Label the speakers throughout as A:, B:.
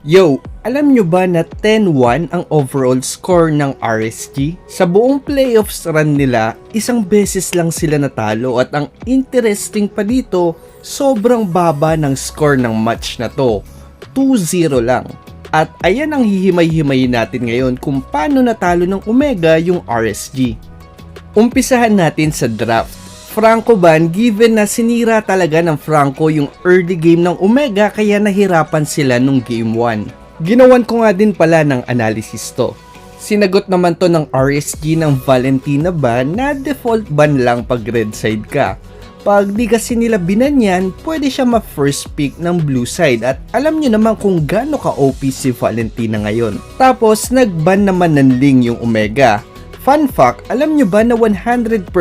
A: Yo, alam nyo ba na 10-1 ang overall score ng RSG? Sa buong playoffs run nila, isang beses lang sila natalo at ang interesting pa dito, sobrang baba ng score ng match na to. 2-0 lang. At ayan ang hihimay-himayin natin ngayon kung paano natalo ng Omega yung RSG. Umpisahan natin sa draft. Franco ban, given na sinira talaga ng Franco yung early game ng Omega kaya nahirapan sila nung game 1. Ginawan ko nga din pala ng analysis to. Sinagot naman to ng RSG ng Valentina ban na default ban lang pag red side ka. Pag di kasi nila binanyan, pwede siya ma-first pick ng blue side at alam nyo naman kung gaano ka-OP si Valentina ngayon. Tapos nag-ban naman ng Ling yung Omega. Fun fact, alam nyo ba na 100%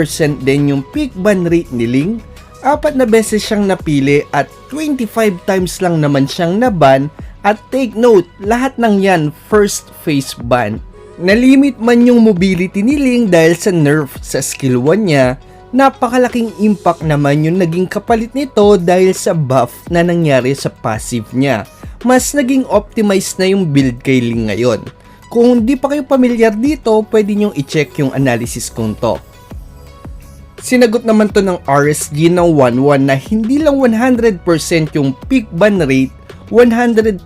A: din yung peak ban rate ni Ling? 4 na beses siyang napili at 25 times lang naman siyang naban at take note, lahat ng yan first phase ban. Nalimit man yung mobility ni Ling dahil sa nerf sa skill 1 niya, napakalaking impact naman yung naging kapalit nito dahil sa buff na nangyari sa passive niya. Mas naging optimized na yung build kay Ling ngayon. Kung di pa kayo pamilyar dito, pwede nyong i-check yung analysis kong to. Sinagot naman to ng RSG ng 1-1 na hindi lang 100% yung peak ban rate, 100%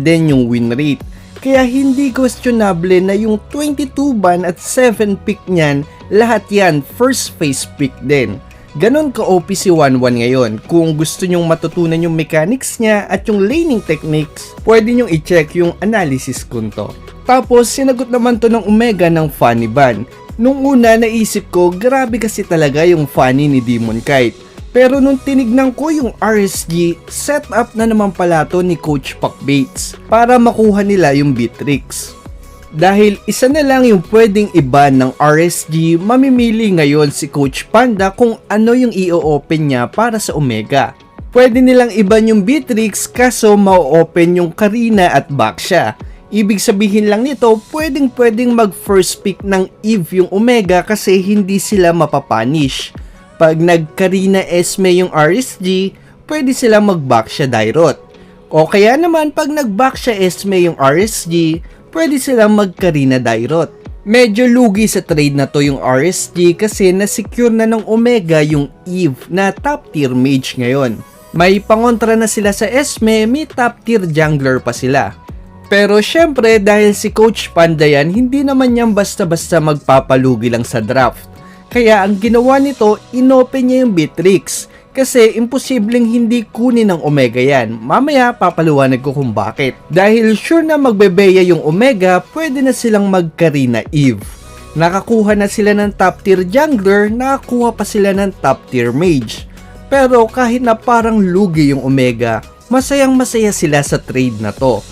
A: din yung win rate. Kaya hindi questionable na yung 22 ban at 7 pick niyan, lahat yan first phase pick din. Ganon ka-OP si 1-1 ngayon. Kung gusto nyong matutunan yung mechanics niya at yung laning techniques, pwede nyong i-check yung analysis kong to. Tapos, sinagot naman to ng Omega ng funny ban. Nung una, naisip ko, grabe kasi talaga yung funny ni Demon Kite. Pero nung tinignan ko yung RSG, set up na naman pala to ni Coach Pac Bates para makuha nila yung Beatrix. Dahil isa na lang yung pwedeng iban ng RSG, mamimili ngayon si Coach Panda kung ano yung i-open niya para sa Omega. Pwede nilang iban yung Beatrix kaso ma-open yung Karina at Baxia. Ibig sabihin lang nito, pwedeng mag first pick ng Eve yung Omega kasi hindi sila mapapanish. Pag nag-Karina Esme yung RSG, pwede sila mag-Baxia Dairot. O kaya naman pag nag-Baxia Esme yung RSG, pwede sila mag-Karina Dairot. Medyo lugi sa trade na to yung RSG kasi na-secure na ng Omega yung Eve na top tier mage ngayon. May pangontra na sila sa Esme, may top tier jungler pa sila. Pero syempre dahil si Coach Panda yan, hindi naman yan basta-basta magpapalugi lang sa draft. Kaya ang ginawa nito, inopen niya yung Beatrix. Kasi imposibleng hindi kunin ng Omega yan. Mamaya papaluwanag ko kung bakit. Dahil sure na magbebeya yung Omega, pwede na silang magkarina Eve. Nakakuha na sila ng top tier jungler, nakakuha pa sila ng top tier mage. Pero kahit na parang lugi yung Omega, masayang masaya sila sa trade na to.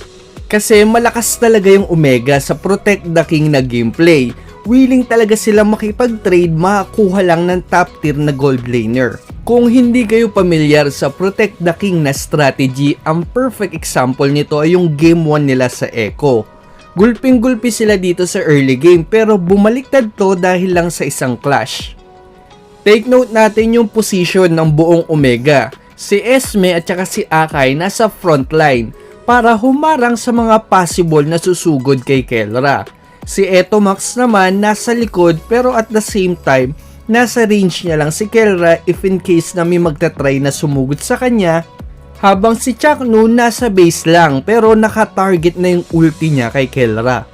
A: Kasi malakas talaga yung Omega sa Protect the King na gameplay. Willing talaga sila makipag-trade, makakuha lang ng top tier na gold laner. Kung hindi kayo pamilyar sa Protect the King na strategy, ang perfect example nito ay yung game 1 nila sa Echo. Gulping-gulpi sila dito sa early game pero bumaliktad to dahil lang sa isang clash. Take note natin yung position ng buong Omega. Si Esme at saka si Akai nasa frontline para humarang sa mga possible na susugod kay Kelra. Si Etomax naman nasa likod pero at the same time, nasa range niya lang si Kelra if in case na may magta-try na sumugod sa kanya, habang si Chaknu nasa base lang pero naka-target na yung ulti niya kay Kelra.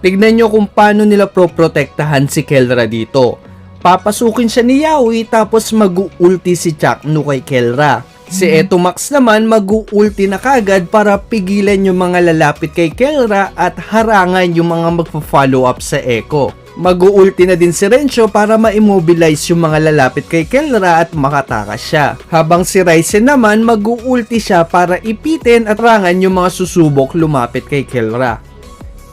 A: Tignan nyo kung paano nila proprotektahan si Kelra dito. Papasukin siya ni Yaoi tapos mag-ulti si Chaknu kay Kelra. Si Etomax naman mag-ulti na kagad para pigilan yung mga lalapit kay Kelra at harangan yung mga magpa-follow up sa Echo. Mag-ulti na din si Rencho para ma-immobilize yung mga lalapit kay Kelra at makatakas siya. Habang si Ryzen naman mag-ulti siya para ipitin at harangan yung mga susubok lumapit kay Kelra.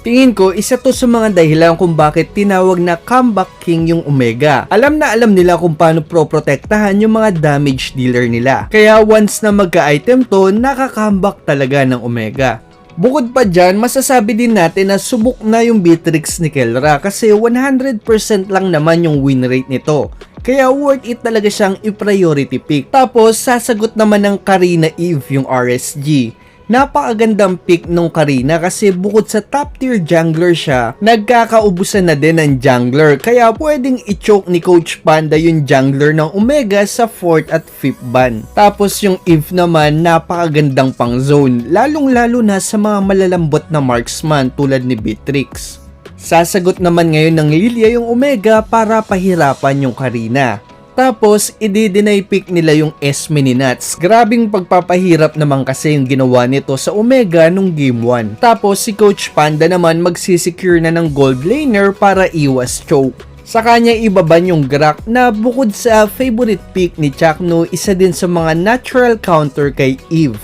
A: Tingin ko, isa to sa mga dahilan kung bakit tinawag na comeback king yung Omega. Alam na alam nila kung paano proprotektahan yung mga damage dealer nila. Kaya once na magka-item to, nakaka-comeback talaga ng Omega. Bukod pa dyan, masasabi din natin na subok na yung Beatrix ni Kelra kasi 100% lang naman yung win rate nito. Kaya worth it talaga siyang i-priority pick. Tapos, sasagot naman ng Karina Eve yung RSG. Napakagandang pick nung Karina kasi bukod sa top tier jungler siya, nagkakaubusan na din ng jungler kaya pwedeng i-choke ni Coach Panda yung jungler ng Omega sa 4th at 5th ban. Tapos yung Eve naman napakagandang pang zone, lalong lalo na sa mga malalambot na marksman tulad ni Beatrix. Sasagot naman ngayon ng Lilia yung Omega para pahirapan yung Karina. Tapos, i-deny pick nila yung Esme ni Nats. Grabing pagpapahirap naman kasi yung ginawa nito sa Omega nung Game 1. Tapos, si Coach Panda naman magsisecure na ng gold laner para iwas choke. Sa kanya ibaban yung Grak na bukod sa favorite pick ni Chakno, isa din sa mga natural counter kay Eve.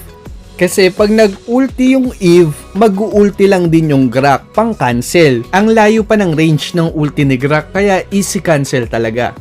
A: Kasi pag nag-ulti yung Eve, mag-ulti lang din yung Grak pang cancel. Ang layo pa ng range ng ulti ni Grak kaya easy cancel talaga.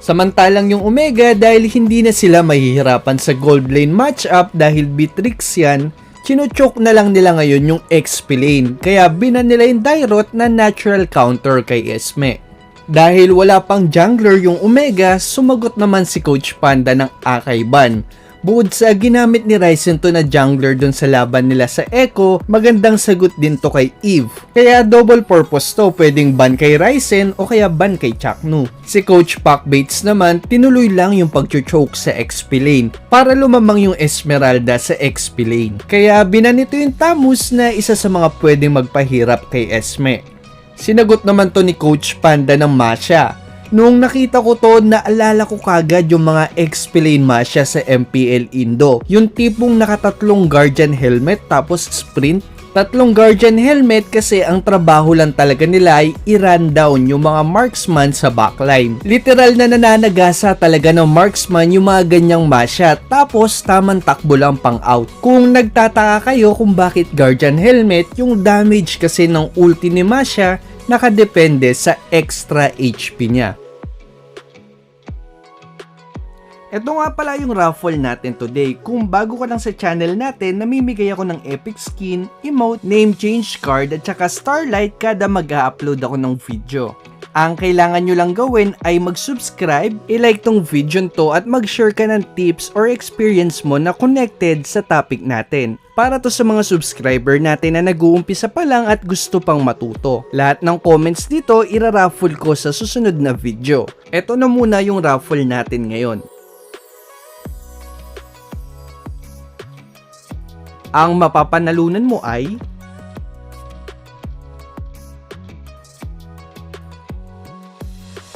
A: Samantalang yung Omega dahil hindi na sila mahihirapan sa gold lane matchup dahil Beatrix yan, chinochoke na lang nila ngayon yung XP lane kaya binan nila yung Dairot na natural counter kay Esme. Dahil wala pang jungler yung Omega, sumagot naman si Coach Panda ng Akai ban. Bukod sa ginamit ni Ryzen to na jungler dun sa laban nila sa Echo, magandang sagot din to kay Eve. Kaya double purpose to, pwedeng ban kay Ryzen o kaya ban kay Chaknu. Si Coach Pac Bates naman, tinuloy lang yung pag-choke sa XP lane para lumamang yung Esmeralda sa XP lane. Kaya binanito yung Tamus na isa sa mga pwedeng magpahirap kay Esme. Sinagot naman to ni Coach Panda ng Masha. Noong nakita ko to, naalala ko kagad yung mga XP lane Masha sa MPL Indo. Yung tipong nakatatlong Guardian helmet tapos sprint. Tatlong Guardian helmet kasi ang trabaho lang talaga nila ay i-run down yung mga marksman sa backline. Literal na nananagasa talaga ng marksman yung mga ganyang Masha tapos tamang takbo lang pang out. Kung nagtataka kayo kung bakit Guardian helmet, yung damage kasi ng ulti ni Masha nakadepende sa extra HP niya. Ito nga pala yung raffle natin today. Kung bago ka lang sa channel natin, namimigay ako ng epic skin, emote, name change card at saka starlight kada mag-upload ako ng video. Ang kailangan nyo lang gawin ay mag-subscribe, i-like tong video to at mag-share ka ng tips or experience mo na connected sa topic natin. Para to sa mga subscriber natin na nag-uumpisa pa lang at gusto pang matuto. Lahat ng comments dito ira-raffle ko sa susunod na video. Ito na muna yung raffle natin ngayon. Ang mapapanalunan mo ay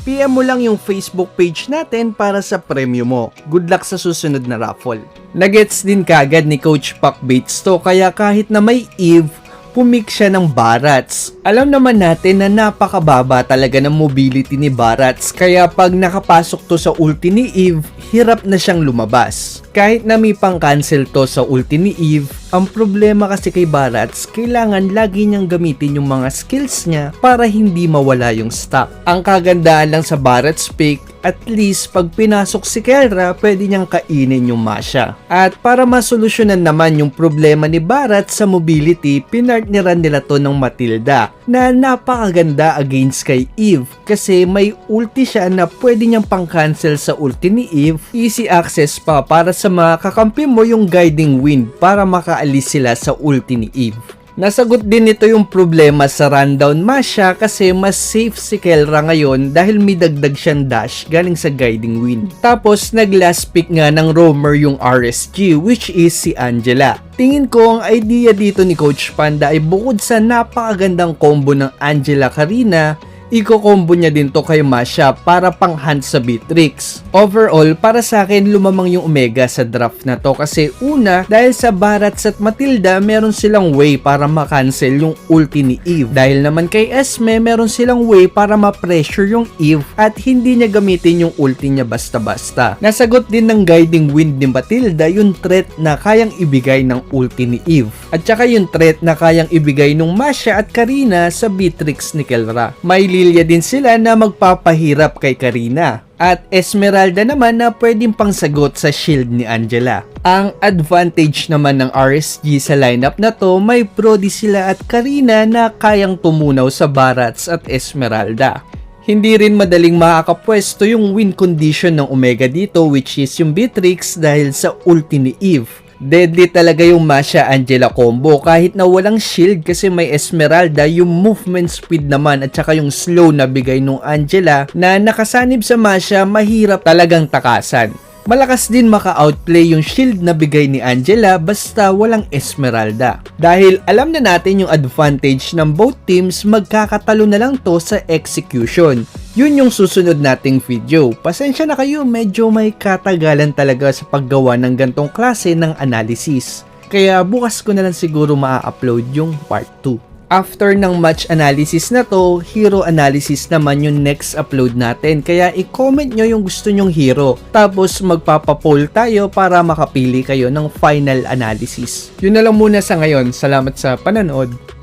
A: PM mo lang yung Facebook page natin para sa premyo mo. Good luck sa susunod na raffle. Nagets din kagad ni Coach Pac Bates to kaya kahit na may Eve, pumik siya ng Barats. Alam naman natin na napakababa talaga ng mobility ni Barats kaya pag nakapasok to sa ulti ni Eve, hirap na siyang lumabas. Kahit na may pang-cancel to sa ulti ni Eve, ang problema kasi kay Barats, kailangan lagi niyang gamitin yung mga skills niya para hindi mawala yung stock. Ang kagandaan lang sa Barats pick, at least pag pinasok si Kelra, pwede niyang kainin yung Masha. At para masolusyonan naman yung problema ni Barats sa mobility, pinartneran nila to ng Matilda na napakaganda against kay Eve kasi may ulti siya na pwede niyang pang-cancel sa ulti ni Eve, easy access pa para sa mga kakampi mo yung guiding wind para makaalis sila sa ulti ni Eve. Nasagot din nito yung problema sa rundown Masha kasi mas safe si Kelra ngayon dahil may dagdag siyang dash galing sa guiding wind. Tapos nag-last pick nga ng roamer yung RSG which is si Angela. Tingin ko ang idea dito ni Coach Panda ay bukod sa napakagandang combo ng Angela Karina, iko-combo niya din to kay Masha para pang-hunt sa Beatrix. Overall, para sa akin lumamang yung Omega sa draft na to kasi una, dahil sa Barats at Matilda, meron silang way para makancel yung ulti ni Eve. Dahil naman kay Esme, meron silang way para ma-pressure yung Eve at hindi niya gamitin yung ulti niya basta-basta. Nasagot din ng guiding wind ni Matilda yung threat na kayang ibigay ng ulti ni Eve. At saka yung threat na kayang ibigay ng Masha at Karina sa Beatrix ni Kelra. May Lilia din sila na magpapahirap kay Karina. At Esmeralda naman na pwedeng pangsagot sa shield ni Angela. Ang advantage naman ng RSG sa lineup na to, may Brody sila at Karina na kayang tumunaw sa Barats at Esmeralda. Hindi rin madaling makakapwesto yung win condition ng Omega dito which is yung Beatrix dahil sa ulti ni Eve. Deadly talaga yung Masha Angela combo kahit na walang shield kasi may Esmeralda, yung movement speed naman at saka yung slow na bigay nung Angela na nakasanib sa Masha, mahirap talagang takasan. Malakas din maka-outplay yung shield na bigay ni Angela basta walang Esmeralda. Dahil alam na natin yung advantage ng both teams, magkakatalo na lang to sa execution. Yun yung susunod nating video. Pasensya na kayo, medyo may katagalan talaga sa paggawa ng gantong klase ng analysis. Kaya bukas ko na lang siguro maa-upload yung part 2. After ng match analysis na to, hero analysis naman yung next upload natin. Kaya i-comment nyo yung gusto nyong hero. Tapos magpapapoll tayo para makapili kayo ng final analysis. Yun na lang muna sa ngayon. Salamat sa pananood.